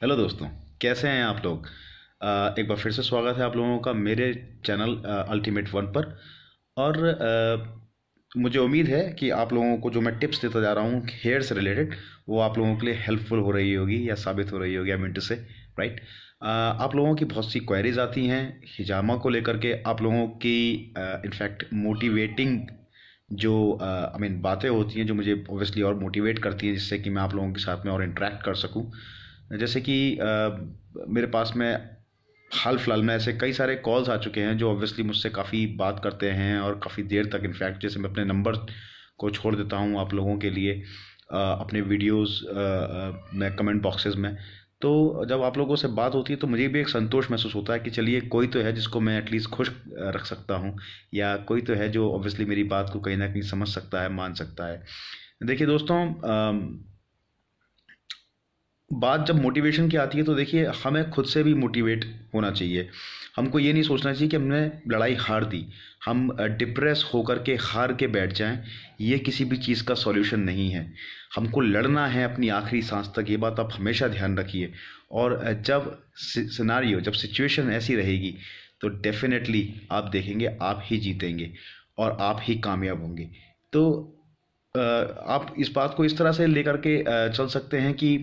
Hello दोस्तों, कैसे हैं आप लोग। एक बार फिर से स्वागत है आप लोगों का मेरे चैनल अल्टीमेट वन पर। और मुझे उम्मीद है कि आप लोगों को जो मैं टिप्स देता जा रहा हूँ हेयर से रिलेटेड, वो आप लोगों के लिए हेल्पफुल हो रही होगी या साबित हो रही होगी। आई मीन टू से, राइट। आप लोगों की बहुत सी क्वेरीज आती हैं हिजामा को लेकर के। आप लोगों की इनफैक्ट मोटिवेटिंग जो आई मीन बातें होती हैं जो मुझे ऑब्वियसली और मोटिवेट करती हैं, जिससे कि मैं आप लोगों के साथ में और इंटरेक्ट कर सकूं। जैसे कि मेरे पास में हाल फिलहाल में ऐसे कई सारे कॉल्स आ चुके हैं जो ऑब्वियसली मुझसे काफ़ी बात करते हैं और काफ़ी देर तक। इनफैक्ट जैसे मैं अपने नंबर को छोड़ देता हूँ आप लोगों के लिए अपने वीडियोस में कमेंट बॉक्सेस में। तो जब आप लोगों से बात होती है तो मुझे भी एक संतोष महसूस होता है कि चलिए कोई तो है जिसको मैं एटलीस्ट खुश रख सकता हूँ, या कोई तो है जो ऑब्वियसली मेरी बात को कहीं ना कहीं समझ सकता है, मान सकता है। देखिए दोस्तों, बात जब मोटिवेशन की आती है तो देखिए हमें खुद से भी मोटिवेट होना चाहिए। हमको ये नहीं सोचना चाहिए कि हमने लड़ाई हार दी, हम डिप्रेस होकर के हार के बैठ जाएं। ये किसी भी चीज़ का सॉल्यूशन नहीं है। हमको लड़ना है अपनी आखिरी सांस तक, ये बात आप हमेशा ध्यान रखिए। और जब सिनारियो, जब सिचुएशन ऐसी रहेगी तो डेफिनेटली आप देखेंगे आप ही जीतेंगे और आप ही कामयाब होंगे। तो आप इस बात को इस तरह से लेकर के चल सकते हैं कि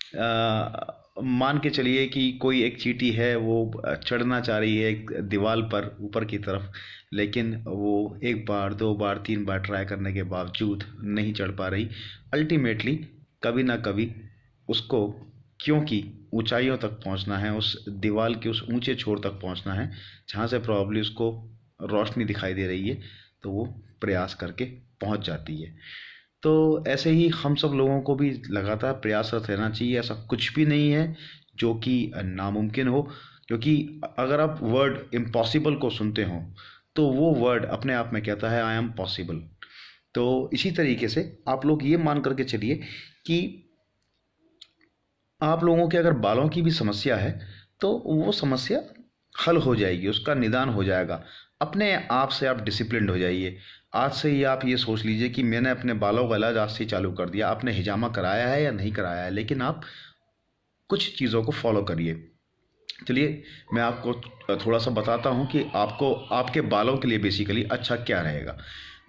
मान के चलिए कि कोई एक चींटी है, वो चढ़ना चाह रही है एक दीवार पर ऊपर की तरफ, लेकिन वो एक बार दो बार तीन बार ट्राई करने के बावजूद नहीं चढ़ पा रही। अल्टीमेटली कभी ना कभी उसको, क्योंकि ऊंचाइयों तक पहुंचना है, उस दीवार के उस ऊंचे छोर तक पहुंचना है जहां से प्रॉब्ली उसको रोशनी दिखाई दे रही है, तो वो प्रयास करके पहुंच जाती है। तो ऐसे ही हम सब लोगों को भी लगातार प्रयासरत रहना चाहिए। ऐसा कुछ भी नहीं है जो कि नामुमकिन हो, क्योंकि अगर आप वर्ड इम्पॉसिबल को सुनते हो तो वो वर्ड अपने आप में कहता है आई एम पॉसिबल। तो इसी तरीके से आप लोग ये मान करके चलिए कि आप लोगों के अगर बालों की भी समस्या है तो वो समस्या हल हो जाएगी, उसका निदान हो जाएगा। अपने आप से आप डिसिप्लिन्ड हो जाइए। आज से ही आप ये सोच लीजिए कि मैंने अपने बालों का इलाज आज से ही चालू कर दिया। आपने हिजामा कराया है या नहीं कराया है, लेकिन आप कुछ चीज़ों को फॉलो करिए। चलिए मैं आपको थोड़ा सा बताता हूँ कि आपको आपके बालों के लिए बेसिकली अच्छा क्या रहेगा।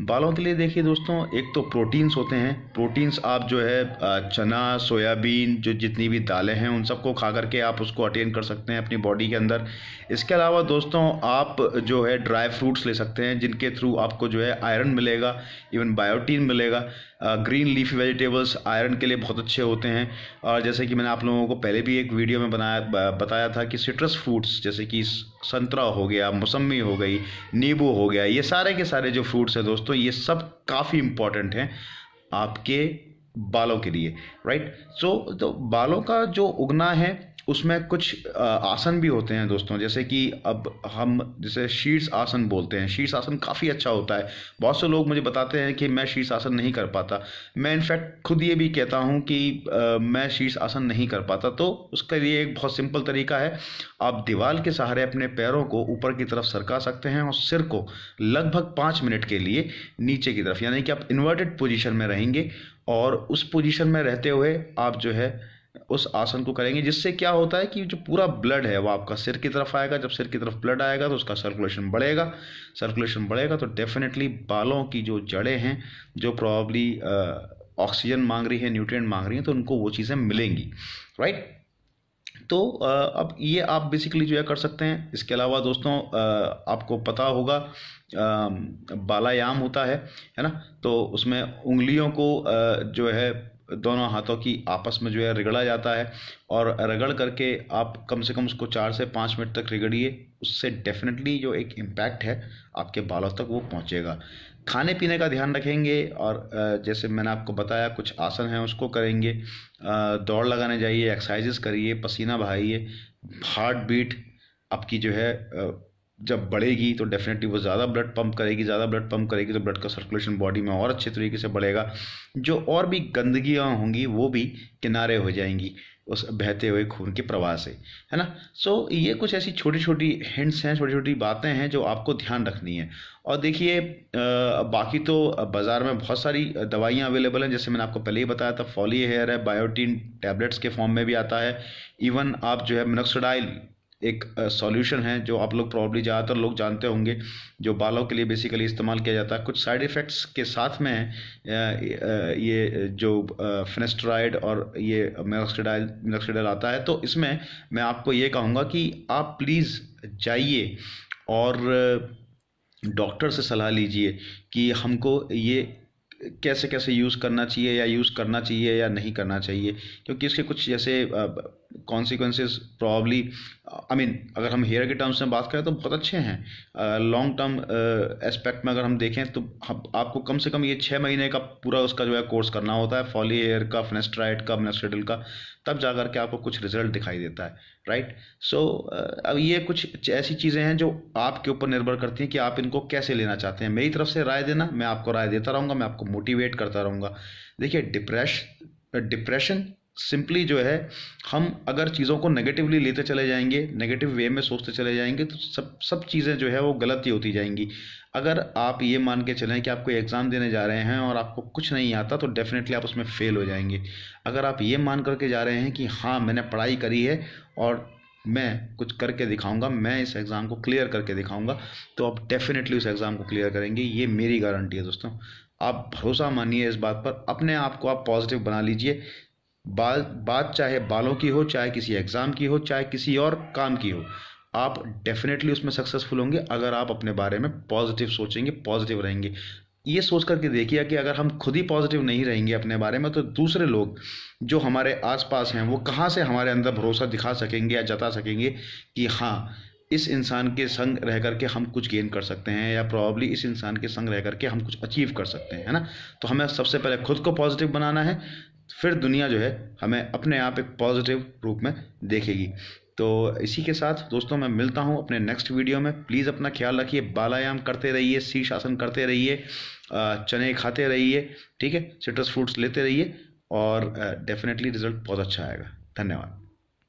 बालों के लिए देखिए दोस्तों, एक तो प्रोटीन्स होते हैं। प्रोटीन्स आप जो है चना, सोयाबीन, जो जितनी भी दालें हैं उन सबको खा करके आप उसको अटेन कर सकते हैं अपनी बॉडी के अंदर। इसके अलावा दोस्तों आप जो है ड्राई फ्रूट्स ले सकते हैं जिनके थ्रू आपको जो है आयरन मिलेगा, इवन बायोटीन मिलेगा। ग्रीन लीफी वेजिटेबल्स आयरन के लिए बहुत अच्छे होते हैं। और जैसे कि मैंने आप लोगों को पहले भी एक वीडियो में बताया था कि सिट्रस फ्रूट्स जैसे कि संतरा हो गया, मौसम्मी हो गई, नींबू हो गया, ये सारे के सारे जो फ्रूट्स हैं दोस्तों, ये सब काफ़ी इम्पॉर्टेंट हैं आपके बालों के लिए, राइट। सो तो बालों का जो उगना है उसमें कुछ आसन भी होते हैं दोस्तों। जैसे कि अब हम जैसे शीर्ष आसन बोलते हैं, शीर्ष आसन काफ़ी अच्छा होता है। बहुत से लोग मुझे बताते हैं कि मैं शीर्ष आसन नहीं कर पाता। मैं इनफैक्ट खुद ये भी कहता हूँ कि मैं शीर्ष आसन नहीं कर पाता। तो उसके लिए एक बहुत सिंपल तरीका है। आप दीवार के सहारे अपने पैरों को ऊपर की तरफ सरका सकते हैं और सिर को लगभग 5 मिनट के लिए नीचे की तरफ, यानी कि आप इन्वर्टेड पोजीशन में रहेंगे और उस पोजीशन में रहते हुए आप जो है उस आसन को करेंगे। जिससे क्या होता है कि जो पूरा ब्लड है वो आपका सिर की तरफ आएगा। जब सिर की तरफ ब्लड आएगा तो उसका सर्कुलेशन बढ़ेगा। सर्कुलेशन बढ़ेगा तो डेफिनेटली बालों की जो जड़ें हैं, जो प्रॉब्ली ऑक्सीजन मांग रही है, न्यूट्रिएंट मांग रही हैं, तो उनको वो चीज़ें मिलेंगी, राइट। तो अब ये आप बेसिकली जो है कर सकते हैं। इसके अलावा दोस्तों आपको पता होगा बालायाम होता है ना। तो उसमें उंगलियों को जो है दोनों हाथों की आपस में जो है रगड़ा जाता है, और रगड़ करके आप कम से कम उसको 4 से 5 मिनट तक रगड़िए। उससे डेफिनेटली जो एक इम्पैक्ट है आपके बालों तक वो पहुंचेगा। खाने पीने का ध्यान रखेंगे और जैसे मैंने आपको बताया कुछ आसन हैं उसको करेंगे। दौड़ लगाने जाइए, एक्सरसाइजेस करिए, पसीना बहाइए। हार्ट बीट आपकी जो है जब बढ़ेगी तो डेफिनेटली वो ज़्यादा ब्लड पंप करेगी। ज़्यादा ब्लड पंप करेगी तो ब्लड का सर्कुलेशन बॉडी में और अच्छे तरीके से बढ़ेगा। जो और भी गंदगियाँ होंगी वो भी किनारे हो जाएंगी। उस बहते हुए खून के प्रवाह से, है ना। सो ये कुछ ऐसी छोटी छोटी हिंट्स हैं, छोटी छोटी बातें हैं जो आपको ध्यान रखनी है। और देखिए बाकी तो बाज़ार में बहुत सारी दवाइयाँ अवेलेबल हैं, जैसे मैंने आपको पहले ही बताया था, फॉली हेयर है, बायोटीन टैबलेट्स के फॉर्म में भी आता है। इवन आप जो है मिनोक्सिडाइल एक सॉल्यूशन है जो आप लोग प्रॉब्ली ज़्यादातर लोग जानते होंगे, जो बालों के लिए बेसिकली इस्तेमाल किया जाता है। कुछ साइड इफ़ेक्ट्स के साथ में ये जो फिनेस्ट्राइड और ये मिनोक्सिडाइल आता है। तो इसमें मैं आपको ये कहूँगा कि आप प्लीज़ जाइए और डॉक्टर से सलाह लीजिए कि हमको ये कैसे कैसे यूज़ करना चाहिए या यूज़ करना चाहिए या नहीं करना चाहिए, क्योंकि इसके कुछ जैसे कॉन्सिक्वेंसेस प्रॉब्ली आई मीन अगर हम हेयर के टर्म्स में बात करें तो बहुत अच्छे हैं। लॉन्ग टर्म एस्पेक्ट में अगर हम देखें तो आपको कम से कम ये 6 महीने का पूरा उसका जो है कोर्स करना होता है, फॉली हेयर का, फिनेस्ट्राइड का, मिनोक्सिडिल का, तब जा कर के आपको कुछ रिजल्ट दिखाई देता है, राइट। सो अब ये कुछ ऐसी चीज़ें हैं जो आपके ऊपर निर्भर करती हैं कि आप इनको कैसे लेना चाहते हैं। मेरी तरफ से राय देना, मैं आपको राय देता रहूँगा, मैं आपको मोटिवेट करता रहूँगा। देखिए डिप्रेशन सिंपली जो है, हम अगर चीज़ों को नेगेटिवली लेते चले जाएंगे, नेगेटिव वे में सोचते चले जाएंगे, तो सब चीज़ें जो है वो गलत ही होती जाएंगी। अगर आप ये मान के चलें कि आप कोई एग्ज़ाम देने जा रहे हैं और आपको कुछ नहीं आता, तो डेफिनेटली आप उसमें फ़ेल हो जाएंगे। अगर आप ये मान करके जा रहे हैं कि हाँ मैंने पढ़ाई करी है और मैं कुछ करके दिखाऊंगा, मैं इस एग्ज़ाम को क्लियर करके दिखाऊंगा, तो आप डेफिनेटली उस एग्ज़ाम को क्लियर करेंगे। ये मेरी गारंटी है दोस्तों। आप भरोसा मानिए इस बात पर, अपने आप को आप पॉजिटिव बना लीजिए। बात चाहे बालों की हो, चाहे किसी एग्ज़ाम की हो, चाहे किसी और काम की हो, आप डेफिनेटली उसमें सक्सेसफुल होंगे अगर आप अपने बारे में पॉजिटिव सोचेंगे, पॉजिटिव रहेंगे। ये सोच करके देखिए कि अगर हम खुद ही पॉजिटिव नहीं रहेंगे अपने बारे में, तो दूसरे लोग जो हमारे आसपास हैं वो कहाँ से हमारे अंदर भरोसा दिखा सकेंगे या जता सकेंगे कि हाँ इस इंसान के संग रह करके हम कुछ गेन कर सकते हैं, या प्रॉब्ली इस इंसान के संग रह करके हम कुछ अचीव कर सकते हैं, है ना। तो हमें सबसे पहले खुद को पॉजिटिव बनाना है, फिर दुनिया जो है हमें अपने आप एक पॉजिटिव रूप में देखेगी। तो इसी के साथ दोस्तों मैं मिलता हूँ अपने नेक्स्ट वीडियो में। प्लीज़ अपना ख्याल रखिए, बालायाम करते रहिए, शीर्षासन करते रहिए, चने खाते रहिए, ठीक है, सिट्रस फ्रूट्स लेते रहिए, और डेफिनेटली रिजल्ट बहुत अच्छा आएगा। धन्यवाद।